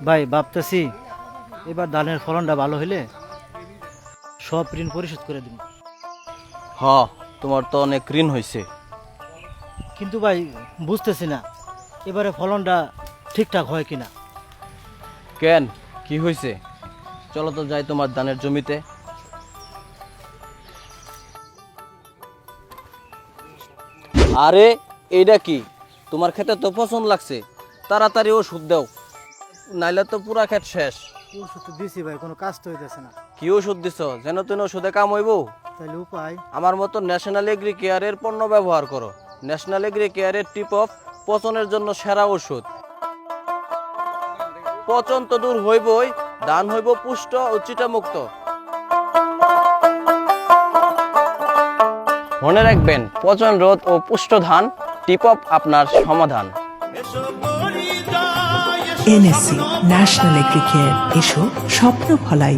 ভাই ভাবতেছি এবার ধানের ফলনটা ভালো হইলে সব ঋণ পরিশোধ করে দিব। হ, তোমার তো অনেক ঋণ হয়েছে। কিন্তু ভাই বুঝতেছি না এবারে ফলনটা ঠিকঠাক হয় কিনা। কেন, কি হয়েছে? চলো তো যাই তোমার ধানের জমিতে। আরে এইটা কি? তোমার খেতে তো পছন্দ লাগছে, তাড়াতাড়ি ওষুধ দাও, নাইলে তো পুরা ক্ষেত শেষ। ওষুধ তো দিছি ভাই, কোনো কাজ তো হইতেছে না। কি ওষুধ দিছ? যেন তেন ওষুধে কাম হইব? তাইলে উপায়? আমার মতো ন্যাশনাল এগ্রি কেয়ারের পণ্য ব্যবহার করো। ন্যাশনাল এগ্রি কেয়ারের টিপ অফ পচনের জন্য সেরা ওষুধ। পচন তো দূর হইবই, ধান হইব পুষ্ট ও চিটামুক্ত। মনে রাখবেন, পচন রোধ ও পুষ্ট ধান, টিপ অফ আপনার সমাধান। এনএসসি ন্যাশনাল এগ্রিকেয়ার, এসো স্বপ্ন ফলাই।